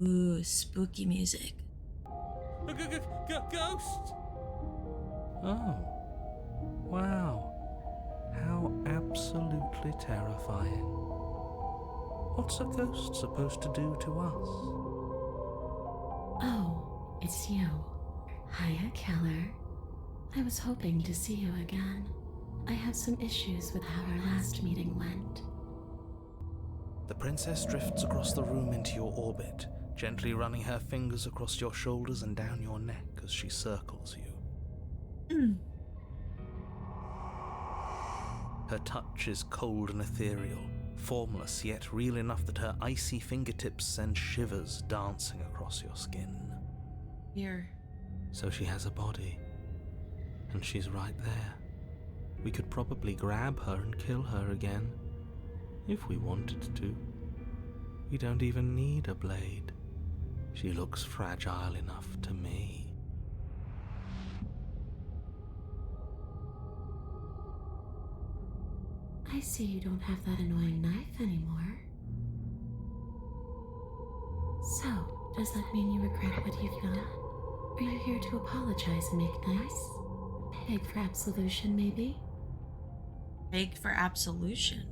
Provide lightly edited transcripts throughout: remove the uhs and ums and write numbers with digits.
Ooh, spooky music. Ghost! Oh, wow. How absolutely terrifying. What's a ghost supposed to do to us? Oh, it's you. Hiya, Keller. I was hoping to see you again. I have some issues with how our last meeting went. The princess drifts across the room into your orbit, gently running her fingers across your shoulders and down your neck as she circles you. Her touch is cold and ethereal, formless yet real enough that her icy fingertips send shivers dancing across your skin. Here. So she has a body, and she's right there. We could probably grab her and kill her again, if we wanted to. We don't even need a blade. She looks fragile enough to me. I see you don't have that annoying knife anymore. So, does that mean you regret what you've done? Are you here to apologize and make nice? Beg for absolution, maybe? Beg for absolution.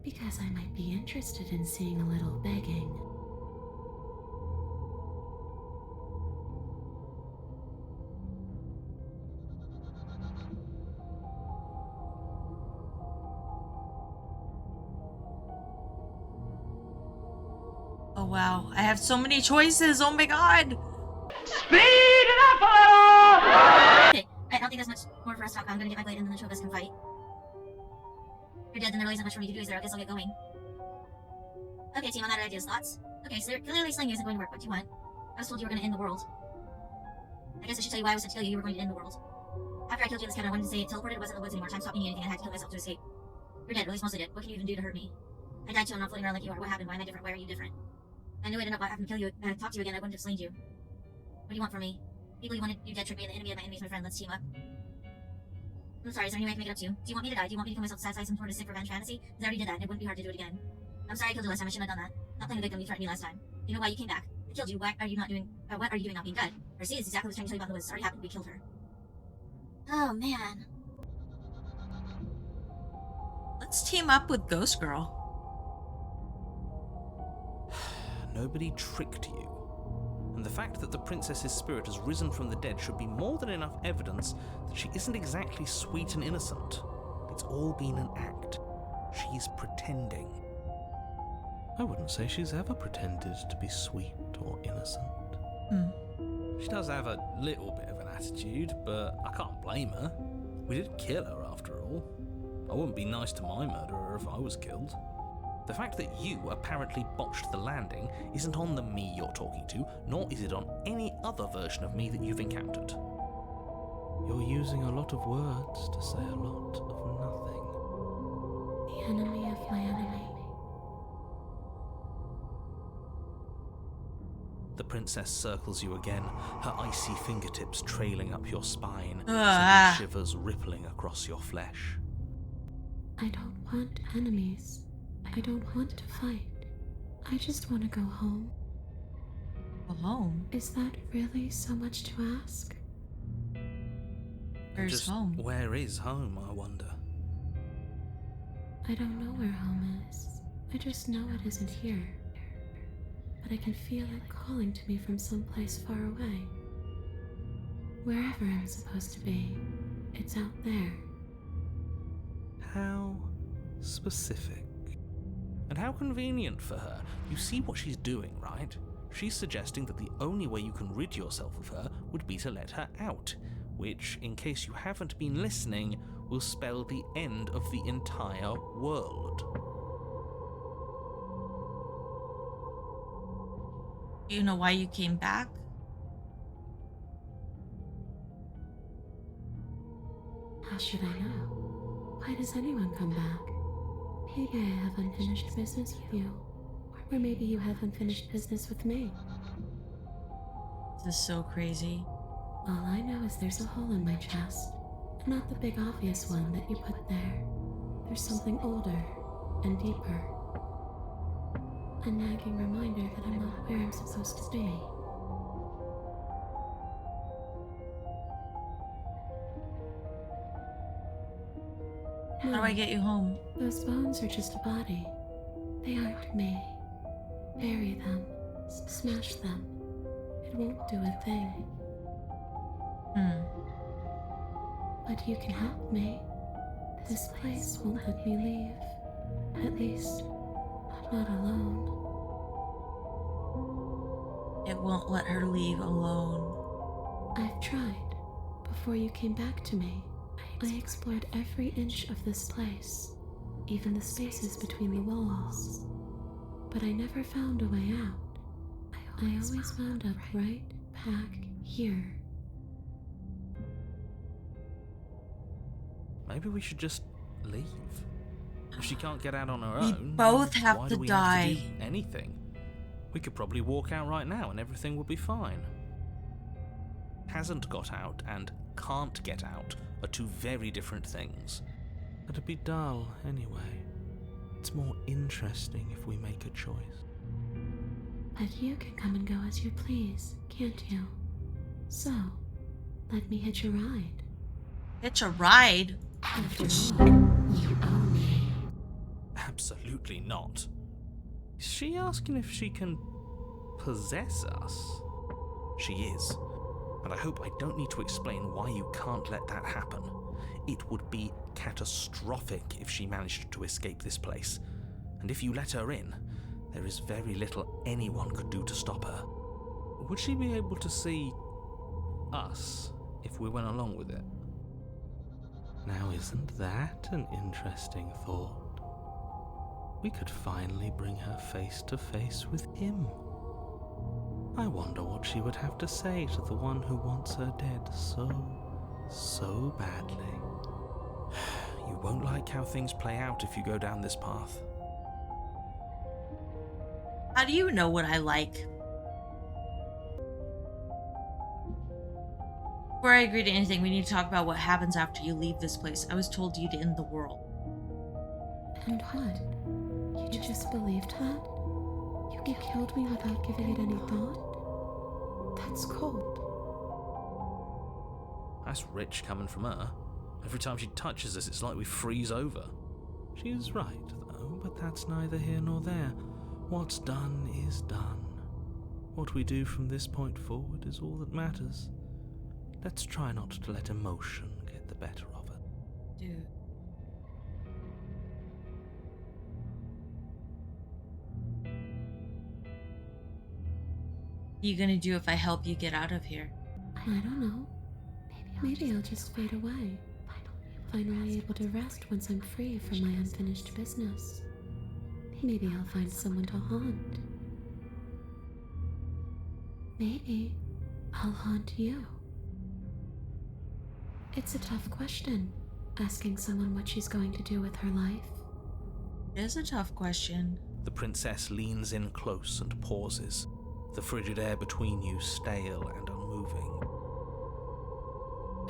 Because I might be interested in seeing a little begging. Oh wow, I have so many choices, oh my god! Speed it up a little! Okay, I don't think there's much more for us to talk about. I'm gonna get my blade and then the two of us can fight. You're dead, then there really isn't much for me to do, is there? I guess I'll get going. Okay, team, I'm out of ideas. Thoughts? Okay, so clearly slaying you isn't going to work. What do you want? I was told you were gonna end the world. I guess I should tell you why I was sent to kill you. You were going to end the world. After I killed you in this cabin, I wanted to say it teleported. It wasn't in the woods anymore. Time stopped meaning anything. I had to kill myself to escape. You're dead, or at least mostly dead. What can you even do to hurt me? I died too. I'm not floating around like you are. What happened? Why am I different? Why are you different? I knew I'd end up having to kill you. Talk to you again. I wouldn't have slain you. What do you want from me? People you wanted you dead tricked me, and the enemy of my enemy is my friend. Let's team up. I'm sorry, is there any way I can make it up to you? Do you want me to die? Do you want me to kill myself to satisfy some sort of sick revenge fantasy? Because I already did that, and it wouldn't be hard to do it again. I'm sorry I killed you last time. I shouldn't have done that. Not playing the victim. You threatened me last time. You know why you came back? I killed you. Why are you not doing? What are you doing not being dead? Or see, it's exactly what I was trying to tell you about in the woods. It already happened. We killed her. Oh man. Let's team up with Ghost Girl. Nobody tricked you. And the fact that the princess's spirit has risen from the dead should be more than enough evidence that she isn't exactly sweet and innocent. It's all been an act. She's pretending. I wouldn't say she's ever pretended to be sweet or innocent. She does have a little bit of an attitude, but I can't blame her. We did kill her after all. I wouldn't be nice to my murderer if I was killed. The fact that you apparently botched the landing isn't on the me you're talking to, nor is it on any other version of me that you've encountered. You're using a lot of words to say a lot of nothing. The enemy of my enemy. The princess circles you again, her icy fingertips trailing up your spine, Ah. sending shivers rippling across your flesh. I don't want enemies. I don't want to fight. I just want to go home. Go home? Is that really so much to ask? Where's Just home? where is home, I wonder? I don't know where home is. I just know it isn't here. But I can feel it calling to me from someplace far away. Wherever I'm supposed to be, it's out there. How specific. And how convenient for her. You see what she's doing, right? She's suggesting that the only way you can rid yourself of her would be to let her out, which, in case you haven't been listening, will spell the end of the entire world. Do you know why you came back? How should I know? Why does anyone come back? Maybe I have unfinished business with you. Or maybe you have unfinished business with me. This is so crazy. All I know is there's a hole in my chest. Not the big obvious one that you put there. There's something older and deeper. A nagging reminder that I'm not where I'm supposed supposed to be. How do I get you home? Those bones are just a body. They aren't me. Bury them. Smash them. It won't do a thing. But you can help me. This place won't let me leave. At least, not alone. It won't let her leave alone. I've tried. Before you came back to me, I explored every inch of this place, even the spaces between the walls. But I never found a way out. I always wound up right back here. Maybe we should just leave. If she can't get out on her We own, both then have why to do we die. have to do anything? We could probably walk out right now and everything would be fine. Hasn't got out and can't get out are two very different things. It'd be dull anyway. It's more interesting if we make a choice. But you can come and go as you please, can't you? So, let me hitch a ride. Hitch a ride? After all, you own me. Absolutely not. Is she asking if she can possess us? She is. And I hope I don't need to explain why you can't let that happen. It would be catastrophic if she managed to escape this place. And if you let her in, there is very little anyone could do to stop her. Would she be able to see us if we went along with it? Now, isn't that an interesting thought? We could finally bring her face to face with him. I wonder what she would have to say to the one who wants her dead so badly. You won't like how things play out if you go down this path. How do you know what I like? Before I agree to anything, we need to talk about what happens after you leave this place. I was told you'd end the world. And what? You just believed that? You killed me without giving it any thought? That's cold. That's rich coming from her. Every time she touches us, it's like we freeze over. She's right, though, but that's neither here nor there. What's done is done. What we do from this point forward is all that matters. Let's try not to let emotion get the better of it. Dude. What are you gonna do if I help you get out of here? I don't know. Maybe I'll just fade away. Finally able to rest once I'm free from my unfinished business. Maybe I'll find someone to haunt. Maybe I'll haunt you. It's a tough question, asking someone what she's going to do with her life. It is a tough question. The princess leans in close and pauses, the frigid air between you stale and unmoving.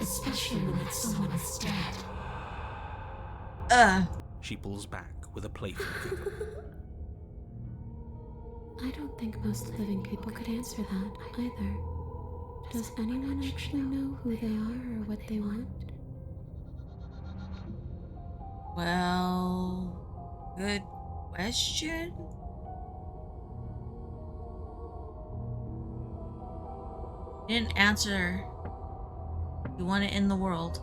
Especially when it's someone that's dead. She pulls back with a playful giggle. I don't think most living people could answer that either. Does anyone actually know who they are or what they want? Well, good question. You didn't answer. You want it in the world.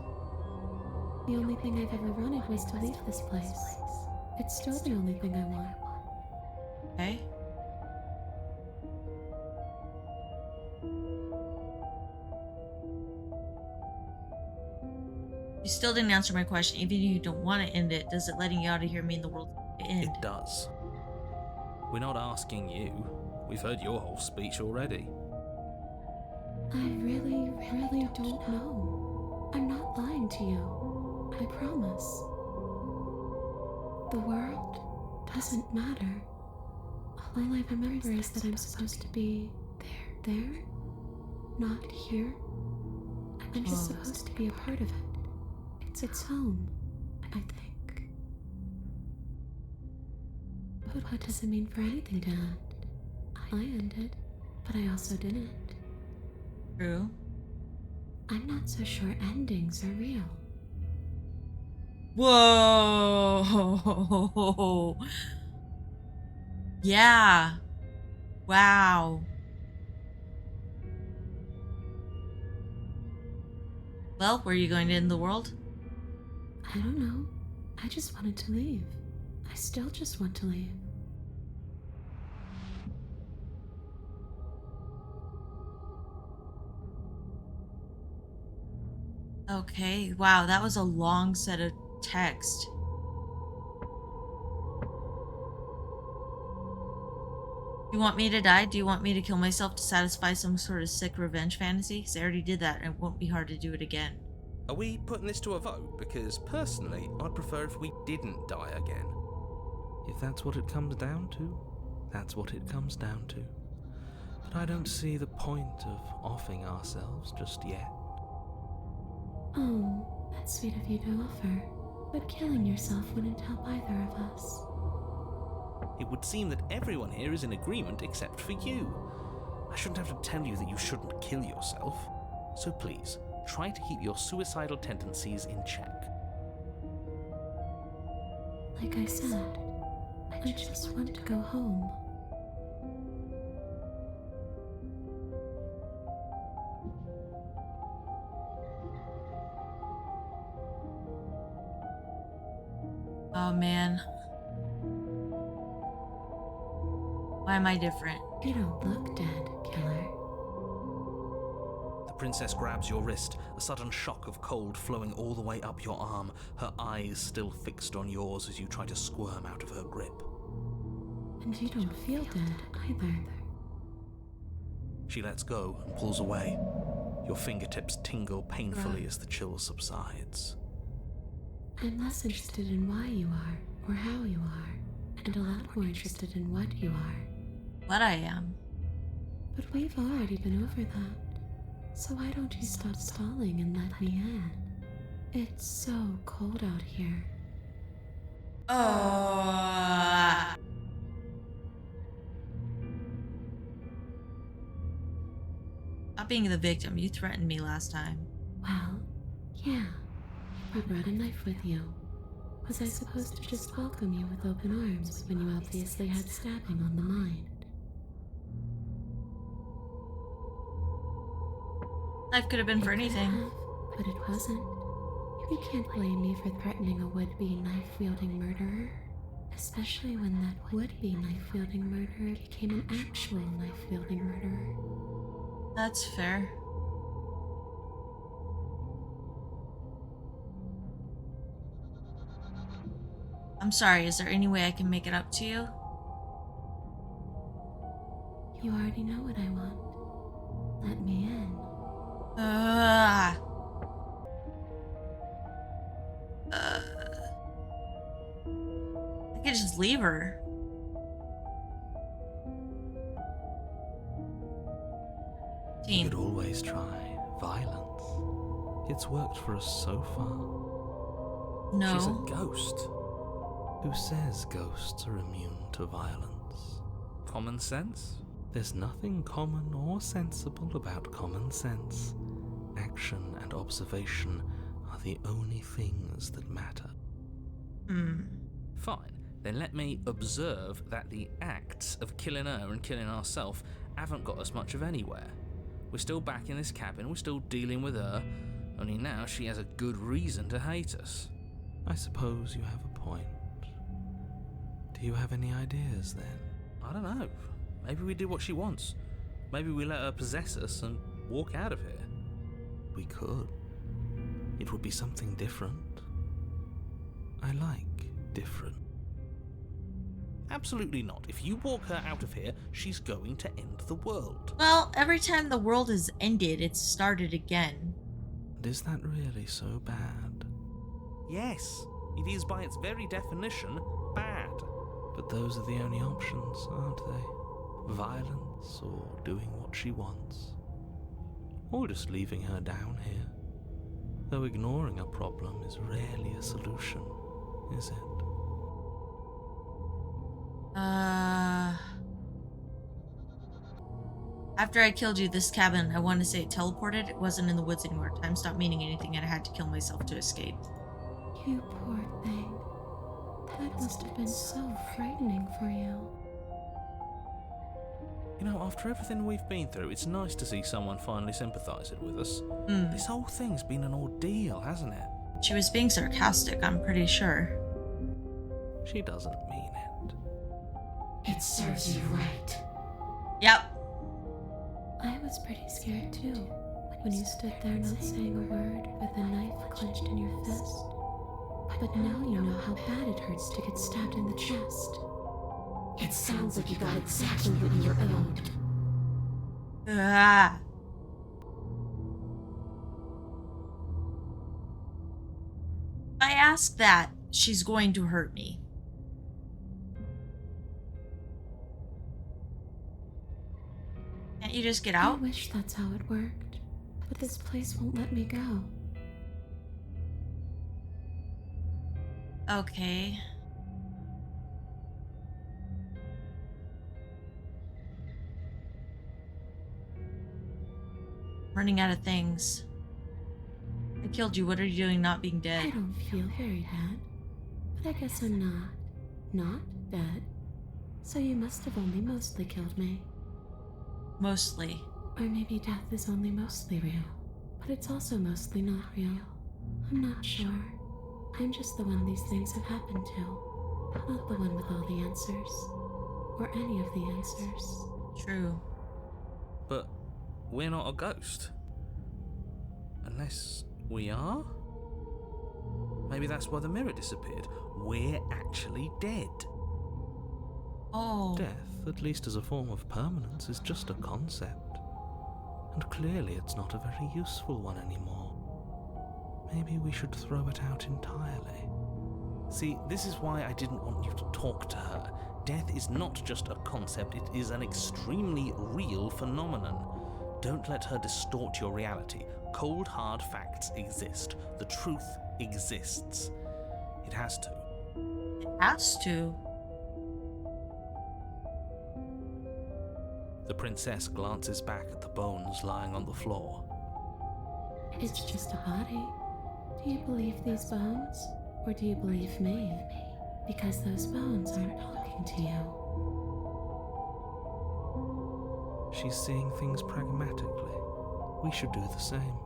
The only thing I've ever wanted was to leave this place. It's still the only thing I want. Okay? You still didn't answer my question. Even if you don't want to end it, does it letting you out of here mean the world end? It does. We're not asking you. We've heard your whole speech already. I really don't know. I'm not lying to you. I promise. The world doesn't matter. All I remember is that I'm supposed to be there, not here. I'm just supposed to be a part of it. It's home, I think. But what does it mean for anything to end? I ended. but I also didn't. True. I'm not so sure endings are real. Whoa. Yeah. Wow. Well, were you going to end the world? I don't know. I just wanted to leave. I still just want to leave. Okay. Wow, that was a long set of text. Do you want me to die? Do you want me to kill myself to satisfy some sort of sick revenge fantasy? Because I already did that and it won't be hard to do it again. Are we putting this to a vote? Because personally, I'd prefer if we didn't die again. If that's what it comes down to, that's what it comes down to. But I don't see the point of offing ourselves just yet. Oh, that's sweet of you to offer. But killing yourself wouldn't help either of us. It would seem that everyone here is in agreement except for you. I shouldn't have to tell you that you shouldn't kill yourself. So please, try to keep your suicidal tendencies in check. Like I said, I just want to go home. Oh man. Why am I different? You don't look dead, killer. The princess grabs your wrist, a sudden shock of cold flowing all the way up your arm, her eyes still fixed on yours as you try to squirm out of her grip. And you don't feel dead either. She lets go and pulls away. Your fingertips tingle painfully as the chill subsides. I'm less interested in why you are, or how you are, and a lot more interested in what you are. What I am. But we've already been over that. So why don't you stop stalling and let me in? It's so cold out here. Oh. Stop being the victim. You threatened me last time. Well, yeah. I brought a knife with you. Was I supposed to just welcome you with open arms when you obviously had stabbing on the mind? Life could have been for It could anything. have, but it wasn't. You can't blame me for threatening a would-be knife-wielding murderer. Especially when that would-be knife-wielding murderer became an actual knife-wielding murderer. That's fair. I'm sorry, is there any way I can make it up to you? You already know what I want. Let me in. Uh, I could just leave her. We Team. could always try violence. It's worked for us so far. No. She's a ghost. Who says ghosts are immune to violence? Common sense? There's nothing common or sensible about common sense. Action and observation are the only things that matter. Fine. Then let me observe that the acts of killing her and killing ourselves haven't got us much of anywhere. We're still back in this cabin, we're still dealing with her, only now she has a good reason to hate us. I suppose you have a point. Do you have any ideas then? I don't know. Maybe we do what she wants. Maybe we let her possess us and walk out of here. We could. It would be something different. I like different. Absolutely not. If you walk her out of here, she's going to end the world. Well, every time the world is ended, it's started again. And is that really so bad? Yes, it is by its very definition bad. But those are the only options, aren't they? Violence or doing what she wants. Or just leaving her down here. Though ignoring a problem is rarely a solution, is it? After I killed you, this cabin, I want to say it teleported. It wasn't in the woods anymore. Time stopped meaning anything and I had to kill myself to escape. You poor thing. That must have been so frightening for you. You know, after everything we've been through, it's nice to see someone finally sympathising with us. This whole thing's been an ordeal, hasn't it? She was being sarcastic, I'm pretty sure. She doesn't mean it. It serves you right. Yep. I was pretty scared too, when you stood there not saying a word with a knife clenched in your fist. But now you know how bad it hurts to get stabbed in the chest. It sounds like you got exactly what you were owed. Ah. If I ask that, she's going to hurt me. Can't you just get I out? wish that's how it worked, but this place won't let me go. Okay. Running out of things. I killed you. What are you doing not being I dead? don't feel very bad, but I guess I'm not dead. So you must have only mostly killed me. Mostly. Or maybe death is only mostly real, but it's also mostly not real. I'm not sure. I'm just the one these things have happened to, not the one with all the answers, or any of the answers. True. But we're not a ghost. Unless we are? Maybe that's why the mirror disappeared. We're actually dead. Oh. Death, at least as a form of permanence, is just a concept. And clearly it's not a very useful one anymore. Maybe we should throw it out entirely. See, this is why I didn't want you to talk to her. Death is not just a concept, it is an extremely real phenomenon. Don't let her distort your reality. Cold, hard facts exist. The truth exists. It has to. It has to. The princess glances back at the bones lying on the floor. It's just a body. Do you believe these bones? Or do you believe me? Because those bones aren't talking to you. She's seeing things pragmatically. We should do the same.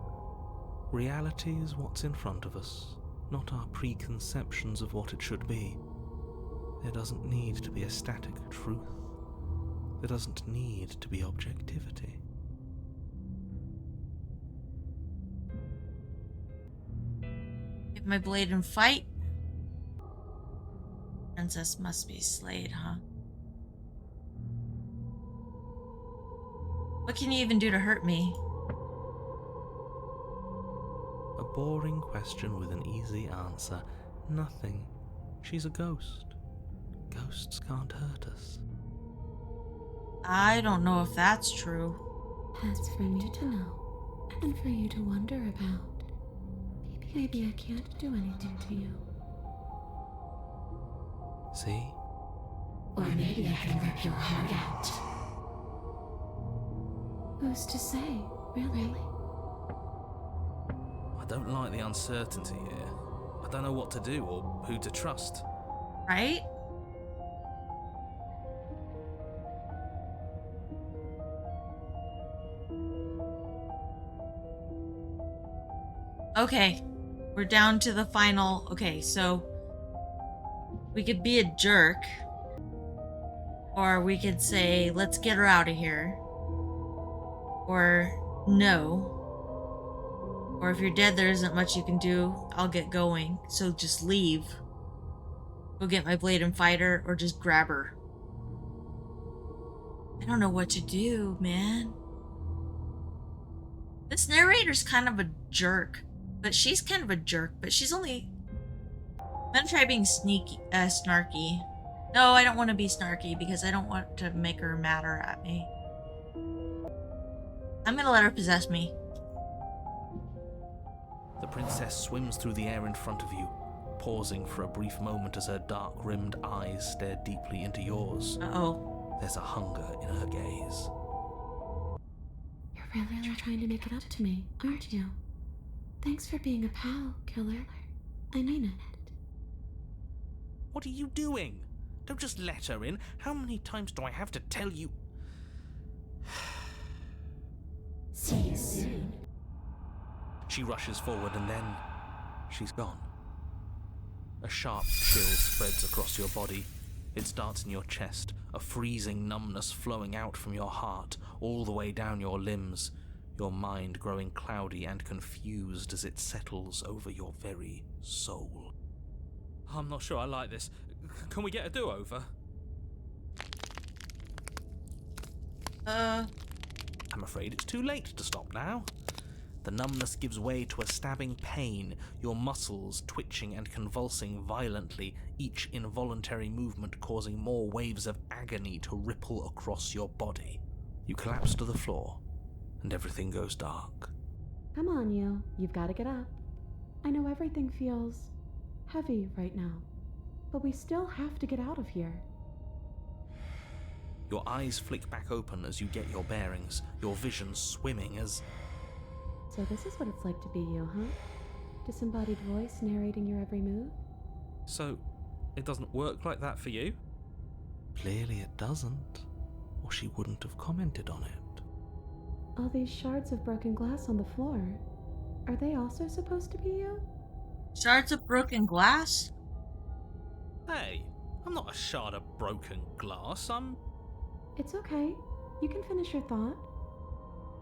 Reality is what's in front of us, not our preconceptions of what it should be. There doesn't need to be a static truth. There doesn't need to be objectivity. Give my blade and fight. Princess must be slayed, huh? What can you even do to hurt me? A boring question with an easy answer. Nothing. She's a ghost. Ghosts can't hurt us. I don't know if that's true. That's for me to know, and for you to wonder about. Maybe I can't do anything to you. See? Or maybe I can rip your heart out. Who's to say, really? I don't like the uncertainty here. I don't know what to do or who to trust. Right? Okay, we're down to the final. Okay, so we could be a jerk, or we could say, let's get her out of here, or no. Or if you're dead, there isn't much you can do. I'll get going, so just leave. Go get my blade and fight her, or just grab her. I don't know what to do, man. This narrator's kind of a jerk. But she's kind of a jerk, but she's only... I'm gonna try being snarky. No, I don't want to be snarky because I don't want to make her madder at me. I'm gonna let her possess me. The princess swims through the air in front of you, pausing for a brief moment as her dark-rimmed eyes stare deeply into yours. Uh-oh. There's a hunger in her gaze. really trying to make it up to me, aren't you? Thanks for being a pal, killer. I mean it. What are you doing? Don't just let her in. How many times do I have to tell you? See you soon. She rushes forward and then she's gone. A sharp chill spreads across your body. It starts in your chest, a freezing numbness flowing out from your heart, all the way down your limbs, your mind growing cloudy and confused as it settles over your very soul. I'm not sure I like this. Can we get a do-over? I'm afraid it's too late to stop now. The numbness gives way to a stabbing pain, your muscles twitching and convulsing violently, each involuntary movement causing more waves of agony to ripple across your body. You collapse to the floor, and everything goes dark. Come on, you. You've got to get up. I know everything feels heavy right now, but we still have to get out of here. Your eyes flick back open as you get your bearings, your vision swimming as... So this is what it's like to be you, huh? Disembodied voice narrating your every move? So, it doesn't work like that for you? Clearly it doesn't, or she wouldn't have commented on it. All these shards of broken glass on the floor, are they also supposed to be you? Shards of broken glass? Hey, I'm not a shard of broken glass, It's okay. You can finish your thought.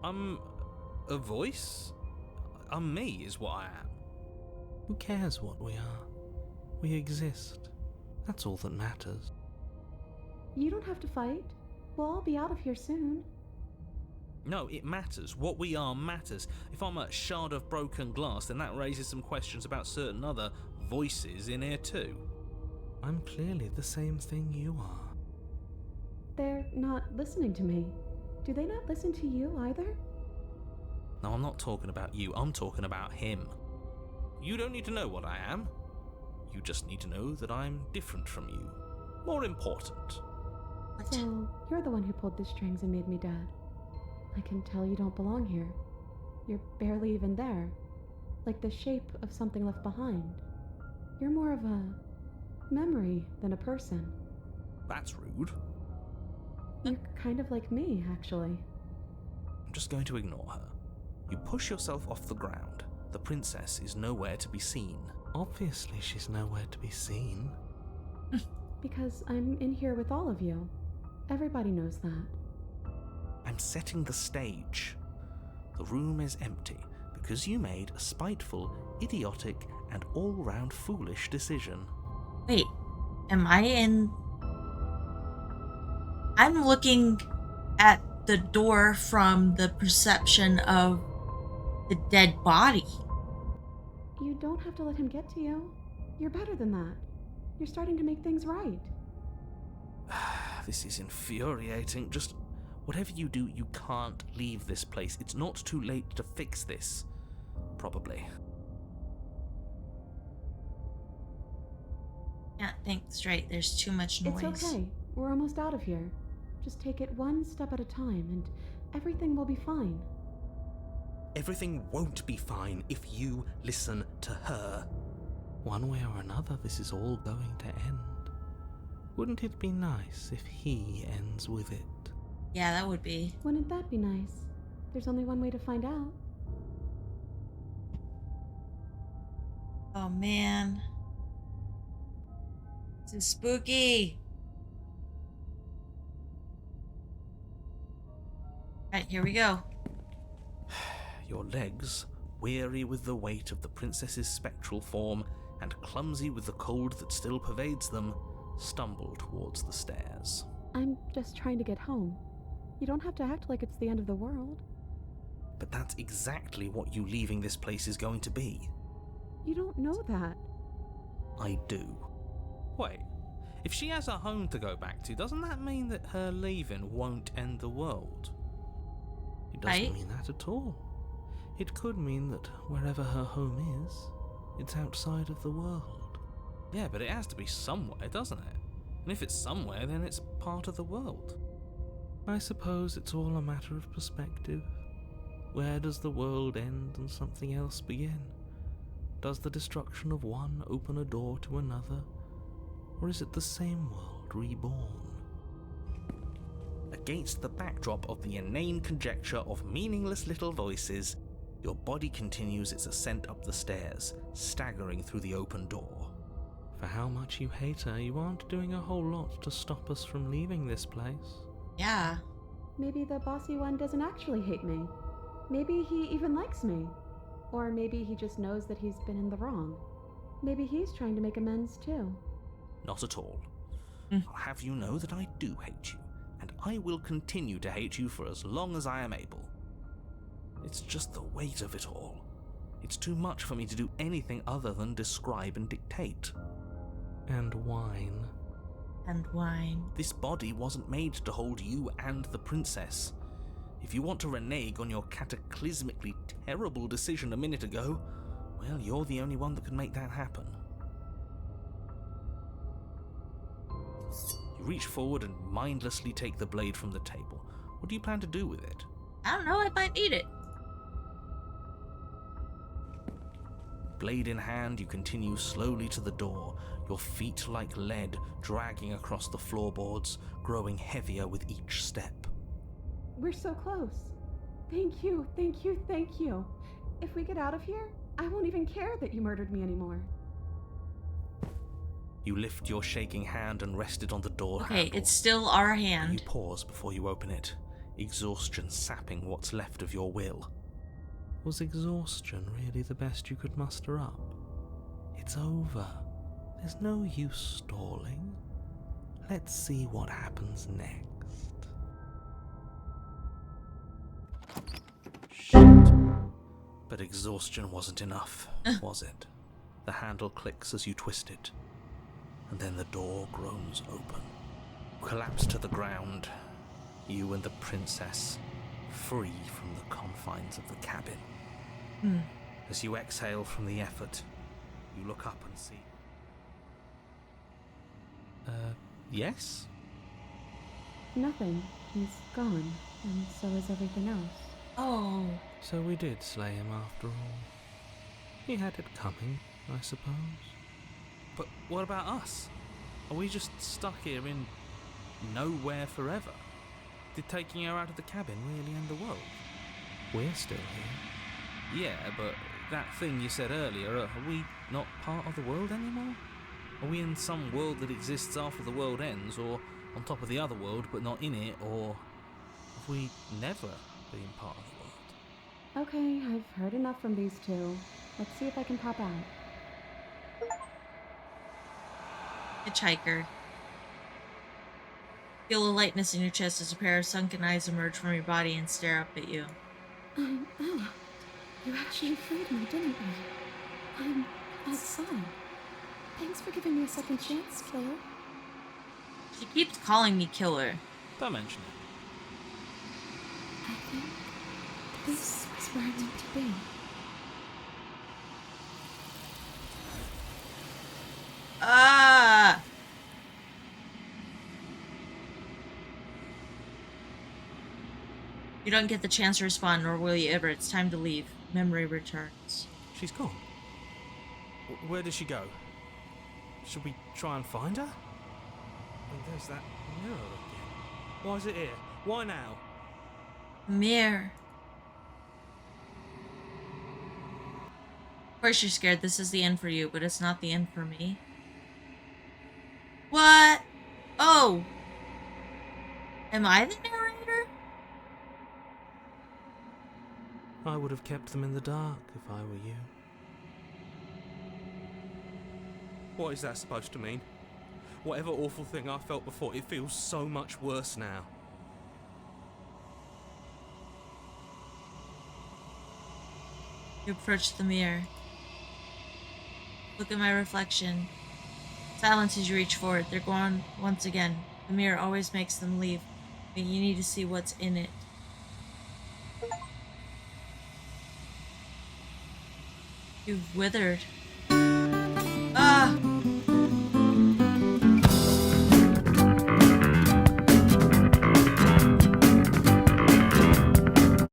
I'm a voice? I'm me is what I am. Who cares what we are? We exist. That's all that matters. You don't have to fight. We'll all be out of here soon. No, it matters. What we are matters. If I'm a shard of broken glass, then that raises some questions about certain other voices in here too. I'm clearly the same thing you are. They're not listening to me. Do they not listen to you either? No, I'm not talking about you. I'm talking about him. You don't need to know what I am. You just need to know that I'm different from you. More important. So, you're the one who pulled the strings and made me dead. I can tell you don't belong here. You're barely even there. Like the shape of something left behind. You're more of a memory than a person. That's rude. You're kind of like me, actually. I'm just going to ignore her. You push yourself off the ground. The princess is nowhere to be seen. Obviously she's nowhere to be seen. Because I'm in here with all of you. Everybody knows that. I'm setting the stage. The room is empty because you made a spiteful, idiotic, and all-round foolish decision. Wait, am I in... I'm looking at the door from the perception of the dead body. You don't have to let him get to you. You're better than that. You're starting to make things right. This is infuriating. Just whatever you do, you can't leave this place. It's not too late to fix this. Probably. Can't think straight. There's too much noise. It's okay. We're almost out of here. Just take it one step at a time and everything will be fine. Everything won't be fine if you listen to her. One way or another, this is all going to end. Wouldn't it be nice if he ends with it? Yeah, that would be. Wouldn't that be nice? There's only one way to find out. Oh man. This is spooky. Alright, here we go. Your legs, weary with the weight of the princess's spectral form and clumsy with the cold that still pervades them, stumble towards the stairs. I'm just trying to get home. You don't have to act like it's the end of the world. But that's exactly what you leaving this place is going to be. You don't know that. I do. Wait, if she has a home to go back to, doesn't that mean that her leaving won't end the world? It doesn't Right. mean that at all. It could mean that wherever her home is, it's outside of the world. Yeah, but it has to be somewhere, doesn't it? And if it's somewhere, then it's part of the world. I suppose it's all a matter of perspective. Where does the world end and something else begin? Does the destruction of one open a door to another? Or is it the same world reborn? Against the backdrop of the inane conjecture of meaningless little voices, your body continues its ascent up the stairs, staggering through the open door. For how much you hate her, you aren't doing a whole lot to stop us from leaving this place. Yeah. Maybe the bossy one doesn't actually hate me. Maybe he even likes me. Or maybe he just knows that he's been in the wrong. Maybe he's trying to make amends too. Not at all. I'll have you know that I do hate you, and I will continue to hate you for as long as I am able. It's just the weight of it all. It's too much for me to do anything other than describe and dictate. And whine. And wine. This body wasn't made to hold you and the princess. If you want to renege on your cataclysmically terrible decision a minute ago, well, you're the only one that can make that happen. You reach forward and mindlessly take the blade from the table. What do you plan to do with it? I don't know, I might need it. Blade in hand, you continue slowly to the door, your feet like lead dragging across the floorboards, growing heavier with each step. We're so close. Thank you, thank you, thank you. If we get out of here, I won't even care that you murdered me anymore. You lift your shaking hand and rest it on the door Okay, handle. it's still our You hand. pause before you open it, exhaustion sapping what's left of your will. Was exhaustion really the best you could muster up? It's over. There's no use stalling. Let's see what happens next. Shit. But exhaustion wasn't enough, was it? The handle clicks as you twist it, and then the door groans open. Collapse to the ground, you and the princess, free from the confines of the cabin. As you exhale from the effort, you look up and see... yes? Nothing. He's gone, and so is everything else. Oh. So we did slay him after all. He had it coming, I suppose. But what about us? Are we just stuck here in nowhere forever? Did taking her out of the cabin really end the world? We're still here. Yeah, but that thing you said earlier, are we not part of the world anymore? Are we in some world that exists after the world ends, or on top of the other world but not in it, or have we never been part of the world? Okay, I've heard enough from these two. Let's see if I can pop out. Hitchhiker. Feel a lightness in your chest as a pair of sunken eyes emerge from your body and stare up at you. I'm out. You actually freed me, didn't you? I'm outside. Thanks for giving me a second chance, killer. She keeps calling me killer. Don't mention it. I think this is where I meant to be. Ah! You don't get the chance to respond, nor will you ever. It's time to leave. Memory returns. She's gone. Where did she go? Should we try and find her? And there's that mirror again. Why is it here? Why now? Mirror. Of course you're scared. This is the end for you, but it's not the end for me. What? Oh! Am I the narrator? I would have kept them in the dark if I were you. What is that supposed to mean? Whatever awful thing I felt before, it feels so much worse now. You approach the mirror. Look at my reflection. Silence as you reach for it. They're gone once again. The mirror always makes them leave, but you need to see what's in it. You've withered.